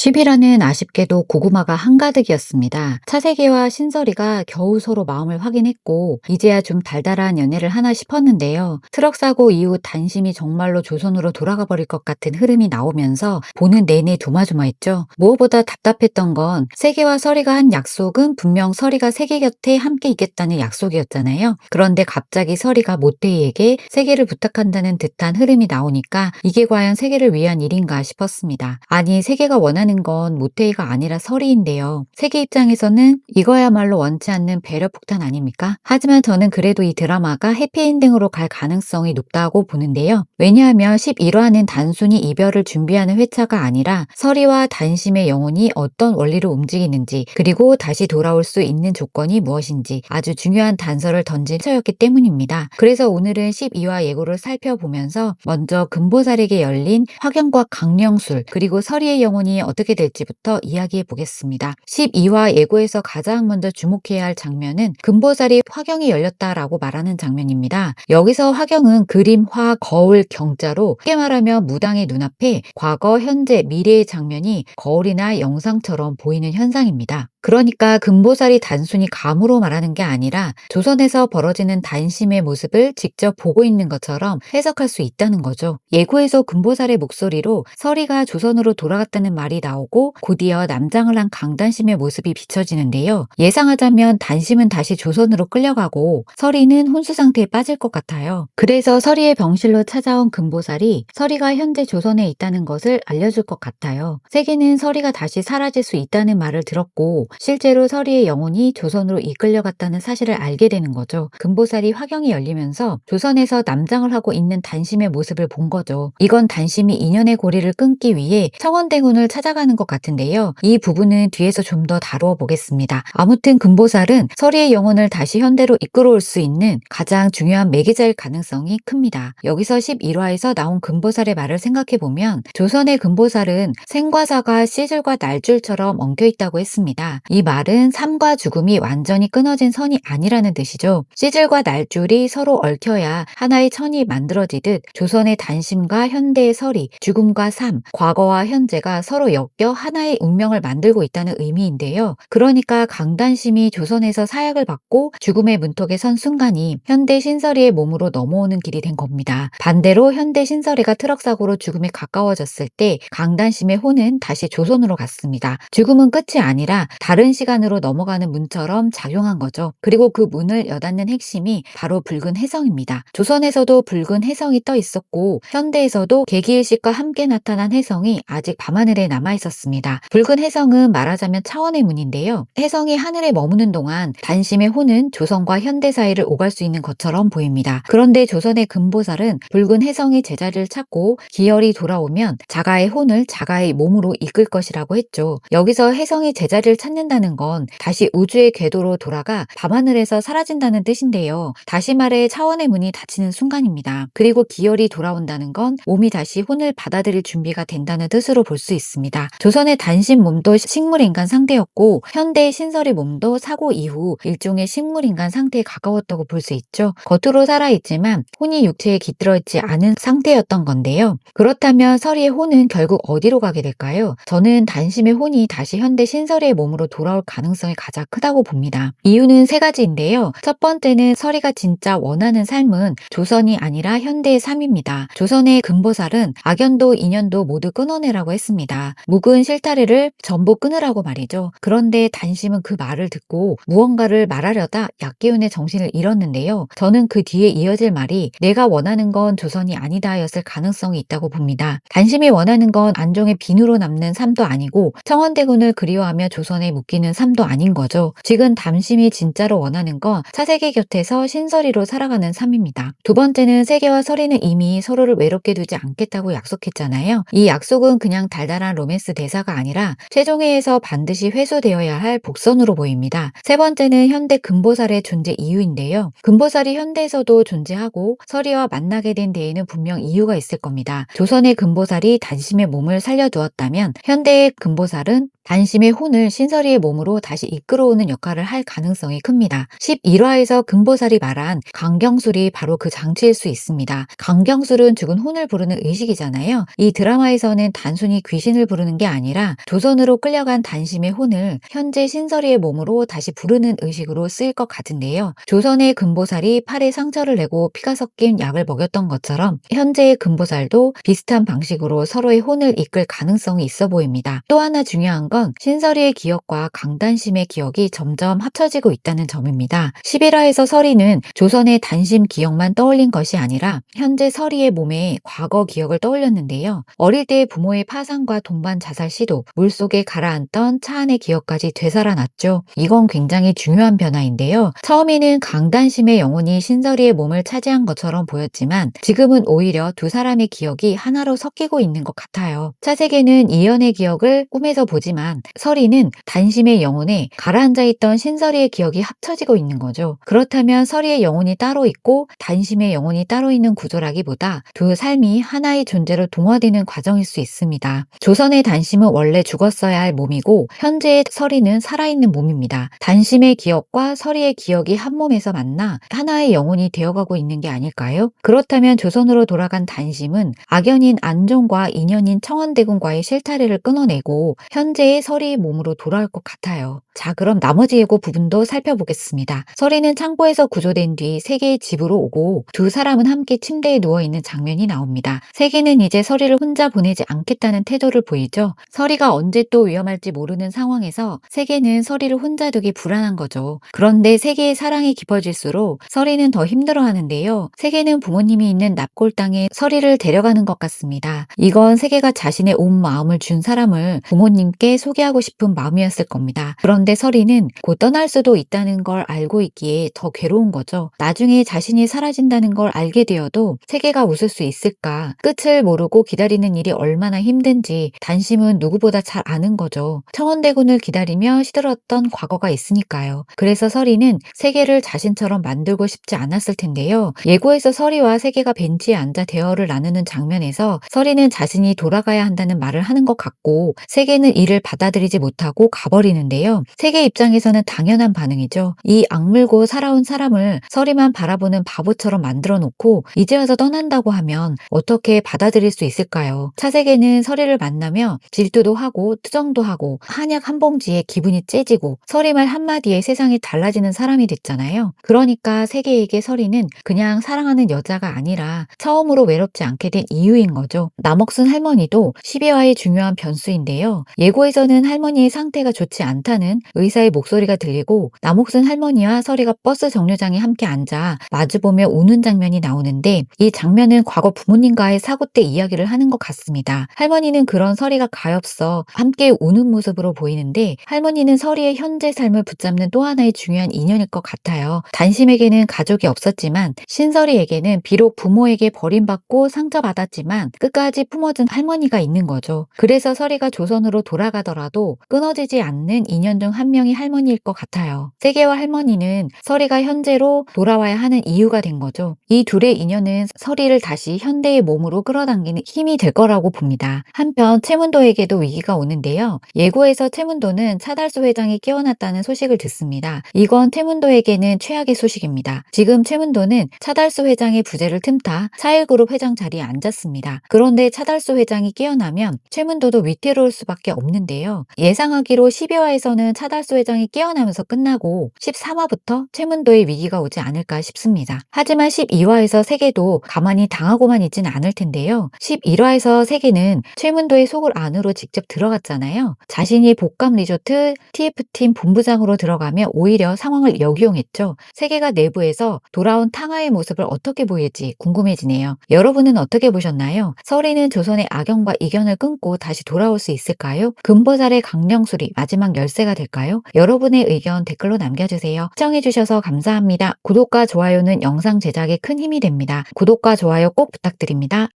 10위라는 아쉽게도 고구마가 한가득이었습니다. 차세기와 신설이가 겨우 서로 마음을 확인했고 이제야 좀 달달한 연애를 하나 싶었는데요. 트럭 사고 이후 단심이 정말로 조선으로 돌아가 버릴 것 같은 흐름이 나오면서 보는 내내 조마조마했죠. 무엇보다 답답했던 건 세계와 설이가 한 약속은 분명 설이가 세계 곁에 함께 있겠다는 약속이었잖아요. 그런데 갑자기 설이가 모태이에게 세계를 부탁한다는 듯한 흐름이 나오니까 이게 과연 세계를 위한 일인가 싶었습니다. 아니, 세계가 원하는 건 모태이가 아니라 설이인데요. 세계 입장에서는 이거야말로 원치 않는 배려 폭탄 아닙니까? 하지만 저는 그래도 이 드라마가 해피엔딩으로 갈 가능성이 높다고 보는데요. 왜냐하면 11화는 단순히 이별을 준비하는 회차가 아니라 설이와 단심의 영혼이 어떤 원리로 움직이는지, 그리고 다시 돌아올 수 있는 조건이 무엇인지 아주 중요한 단서를 던진 회차였기 때문입니다. 그래서 오늘은 12화 예고를 살펴보면서 먼저 금보살에게 열린 화경과 강령술, 그리고 설이의 영혼이 어떻게 될지부터 이야기해 보겠습니다. 12화 예고에서 가장 먼저 주목해야 할 장면은 금보살이 화경이 열렸다라고 말하는 장면입니다. 여기서 화경은 그림, 화, 거울, 경자로 쉽게 말하면 무당의 눈앞에 과거, 현재, 미래의 장면이 거울이나 영상처럼 보이는 현상입니다. 그러니까 금보살이 단순히 감으로 말하는 게 아니라 조선에서 벌어지는 단심의 모습을 직접 보고 있는 것처럼 해석할 수 있다는 거죠. 예고에서 금보살의 목소리로 설이가 조선으로 돌아갔다는 말이 나오고 곧이어 남장을 한 강단심의 모습이 비춰지는데요. 예상하자면 단심은 다시 조선으로 끌려가고 설이는 혼수 상태에 빠질 것 같아요. 그래서 설이의 병실로 찾아온 금보살이 설이가 현재 조선에 있다는 것을 알려줄 것 같아요. 세계는 설이가 다시 사라질 수 있다는 말을 들었고 실제로 설이의 영혼이 조선으로 이끌려갔다는 사실을 알게 되는 거죠. 금보살이 화경이 열리면서 조선에서 남장을 하고 있는 단심의 모습을 본 거죠. 이건 단심이 인연의 고리를 끊기 위해 청원대군을 찾아가는 것 같은데요. 이 부분은 뒤에서 좀 더 다루어 보겠습니다. 아무튼 금보살은 설이의 영혼을 다시 현대로 이끌어올 수 있는 가장 중요한 매개자일 가능성이 큽니다. 여기서 11화에서 나온 금보살의 말을 생각해보면 조선의 금보살은 생과 사가 씨줄과 날줄처럼 엉켜있다고 했습니다. 이 말은 삶과 죽음이 완전히 끊어진 선이 아니라는 뜻이죠. 씨줄과 날줄이 서로 얽혀야 하나의 천이 만들어지듯 조선의 단심과 현대의 설이, 죽음과 삶, 과거와 현재가 서로 엮여 하나의 운명을 만들고 있다는 의미인데요. 그러니까 강단심이 조선에서 사약을 받고 죽음의 문턱에 선 순간이 현대 신설이의 몸으로 넘어오는 길이 된 겁니다. 반대로 현대 신설이가 트럭 사고로 죽음에 가까워졌을 때 강단심의 혼은 다시 조선으로 갔습니다. 죽음은 끝이 아니라 다른 시간으로 넘어가는 문처럼 작용한 거죠. 그리고 그 문을 여닫는 핵심이 바로 붉은 혜성입니다. 조선에서도 붉은 혜성이 떠 있었고 현대에서도 개기일식과 함께 나타난 혜성이 아직 밤하늘에 남아 있었습니다. 붉은 혜성은 말하자면 차원의 문인데요. 혜성이 하늘에 머무는 동안 단심의 혼은 조선과 현대 사이를 오갈 수 있는 것처럼 보입니다. 그런데 조선의 금보살은 붉은 혜성이 제자리를 찾고 기열이 돌아오면 자가의 혼을 자가의 몸으로 이끌 것이라고 했죠. 여기서 혜성이 제자리를 찾는다는 건 다시 우주의 궤도로 돌아가 밤하늘에서 사라진다는 뜻인데요. 다시 말해 차원의 문이 닫히는 순간입니다. 그리고 기열이 돌아온다는 건 몸이 다시 혼을 받아들일 준비가 된다는 뜻으로 볼 수 있습니다. 조선의 단심 몸도 식물인간 상태였고 현대의 신설의 몸도 사고 이후 일종의 식물인간 상태에 가까웠다고 볼 수 있죠. 겉으로 살아있지만 혼이 육체에 깃들어 있지 않은 상태였던 건데요. 그렇다면 설이의 혼은 결국 어디로 가게 될까요? 저는 단심의 혼이 다시 현대 신설이의 몸으로 돌아올 가능성이 가장 크다고 봅니다. 이유는 세 가지인데요. 첫 번째는 설이가 진짜 원하는 삶은 조선이 아니라 현대의 삶입니다. 조선의 금보살은 악연도 인연도 모두 끊어내라고 했습니다. 묵은 실타래를 전부 끊으라고 말이죠. 그런데 단심은 그 말을 듣고 무언가를 말하려다 약기운의 정신을 잃었는데요. 저는 그 뒤에 이어질 말이 내가 원하는 건 조선이 아니다 였을 가능성이 있다고 봅니다. 단심이 원하는 건 안종의 빈으로 남는 삶도 아니고 청원대군을 그리워하며 조선에 묶이는 삶도 아닌 거죠. 지금 단심이 진짜로 원하는 건 차세계 곁에서 신설이로 살아가는 삶입니다. 두 번째는 세계와 설이는 이미 서로를 외롭게 두지 않겠다고 약속했잖아요. 이 약속은 그냥 달달한 로맨스 대사가 아니라 최종회에서 반드시 회수되어야 할 복선으로 보입니다. 세 번째는 현대 금보살의 존재 이유인데요. 금보살이 현대에서도 존재하고 설이와 만나게 된 데에는 분명 이유가 있을 겁니다. 조선의 금보살이 단심의 몸을 살려두었다면 현대의 금보살은 단심의 혼을 신설이의 몸으로 다시 이끌어오는 역할을 할 가능성이 큽니다. 11화에서 금보살이 말한 강경술이 바로 그 장치일 수 있습니다. 강경술은 죽은 혼을 부르는 의식이잖아요. 이 드라마에서는 단순히 귀신을 부르는 게 아니라 조선으로 끌려간 단심의 혼을 현재 신설이의 몸으로 다시 부르는 의식으로 쓰일 것 같은데요. 조선의 금보살이 팔에 상처를 내고 피가 섞인 약을 먹였던 것처럼 현재의 금보살도 비슷한 방식으로 서로의 혼을 이끌 가능성이 있어 보입니다. 또 하나 중요한 건 신설이의 기억과 강단심의 기억이 점점 합쳐지고 있다는 점입니다. 11화에서 설이는 조선의 단심 기억만 떠올린 것이 아니라 현재 설이의 몸에 과거 기억을 떠올렸는데요. 어릴 때의 부모의 파산과 동반 자살 시도, 물속에 가라앉던 차 안의 기억까지 되살아났죠. 이건 굉장히 중요한 변화인데요. 처음에는 강단심의 영혼이 신설이의 몸을 차지한 것처럼 보였지만 지금은 오히려 두 사람의 기억이 하나로 섞이고 있는 것 같아요. 차세계는 이연의 기억을 꿈에서 보지만 설이는 단심의 영혼에 가라앉아 있던 신설이의 기억이 합쳐지고 있는 거죠. 그렇다면 설이의 영혼이 따로 있고 단심의 영혼이 따로 있는 구조라기보다 두 삶이 하나의 존재로 동화되는 과정일 수 있습니다. 조선의 단심은 원래 죽었어야 할 몸이고 현재의 설이는 살아있는 몸입니다. 단심의 기억과 설이의 기억이 한 몸에서 만나 하나의 영혼이 되어가고 있는 게 아닐까요? 그렇다면 조선으로 돌아간 단심은 악연인 안종과 인연인 청원대군과의 실타래를 끊어내고 현재의 설이의 몸으로 돌아올 것 같아요. 자, 그럼 나머지 예고 부분도 살펴보겠습니다. 설이는 창고에서 구조된 뒤 세계의 집으로 오고 두 사람은 함께 침대에 누워있는 장면이 나옵니다. 세계는 이제 설이를 혼자 보내지 않겠다는 태도를 보이죠. 설이가 언제 또 위험할지 모르는 상황에서 세계는 설이를 혼자 두기 불안한 거죠. 그런데 세계의 사랑이 깊어질수록 설이는 더 힘들어하는데요. 세계는 부모님이 있는 납골 땅에 설이를 데려가는 것 같습니다. 이건 세계가 자신의 온 마음을 준 사람을 부모님께 소개하고 싶은 마음이었을 겁니다. 그런데 설이는 곧 떠날 수도 있다는 걸 알고 있기에 더 괴로운 거죠. 나중에 자신이 사라진다는 걸 알게 되어도 세계가 웃을 수 있을까? 끝을 모르고 기다리는 일이 얼마나 힘든지 단심은 누구보다 잘 아는 거죠. 청원대군을 기다리며 시들었던 과거가 있으니까요. 그래서 설이는 세계를 자신처럼 만들고 싶지 않았을 텐데요. 예고에서 설이와 세계가 벤치에 앉아 대화를 나누는 장면에서 설이는 자신이 돌아가야 한다는 말을 하는 것 같고 세계는 이를 받아들이지 못하고 가버리는데요. 세계 입장에서는 당연한 반응이죠. 이 악물고 살아온 사람을 설이만 바라보는 바보처럼 만들어 놓고 이제 와서 떠난다고 하면 어떻게 받아들일 수 있을까요? 차세계는 설이를 만나며 질투도 하고 투정도 하고 한약 한 봉지에 기분이 째지고 설이 말 한마디에 세상이 달라지는 사람이 됐잖아요. 그러니까 세계에게 설이는 그냥 사랑하는 여자가 아니라 처음으로 외롭지 않게 된 이유인 거죠. 남옥순 할머니도 12화의 중요한 변수인데요. 예고에서는 할머니의 상태가 좋지 않다는 의사의 목소리가 들리고 남옥순 할머니와 설이가 버스 정류장에 함께 앉아 마주보며 우는 장면이 나오는데 이 장면은 과거 부모님과의 사고 때 이야기를 하는 것 같습니다. 할머니는 그런 설이가 가엾어 함께 우는 모습으로 보이는데 할머니는 설이의 현재 삶을 붙잡는 또 하나의 중요한 인연일 것 같아요. 단심에게는 가족이 없었지만 신설이에게는 비록 부모에게 버림받고 상처받았지만 끝까지 품어준 할머니가 있는 거죠. 그래서 설이가 조선으로 돌아가더라도 끊어지지 않는 인연 중 한 명이 할머니일 것 같아요. 세계와 할머니는 설이가 현재로 돌아와야 하는 이유가 된 거죠. 이 둘의 인연은 설이를 다시 현대의 몸으로 끌어당기는 힘이 될 거라고 봅니다. 한편 최문도에게도 위기가 오는데요. 예고에서 최문도는 차달수 회장이 깨어났다는 소식을 듣습니다. 이건 최문도에게는 최악의 소식입니다. 지금 최문도는 차달수 회장의 부재를 틈타 4.1그룹 회장 자리에 앉았습니다. 그런데 차달수 회장이 깨어나면 최문도도 위태로울 수밖에 없는데요. 예상하기로 12화에서는 차달수 회장이 깨어나면서 끝나고 13화부터 최문도의 위기가 오지 않을까 싶습니다. 하지만 12화에서 세계도 가만히 당하고만 있진 않을 텐데요. 11화에서 세계는 최문도의 속을 안으로 직접 들어갔잖아요. 자신이 복감 리조트 TF팀 본부장으로 들어가며 오히려 상황을 역이용했죠. 세계가 내부에서 돌아온 탕하의 모습을 어떻게 보일지 궁금해지네요. 여러분은 어떻게 보셨나요? 설이는 조선의 악연과 이견을 끊고 다시 돌아올 수 있을까요? 금보살의 강령술이 마지막 열쇠가 될까요? 여러분의 의견 댓글로 남겨주세요. 시청해주셔서 감사합니다. 구독과 좋아요는 영상 제작에 큰 힘이 됩니다. 구독과 좋아요 꼭 부탁드립니다.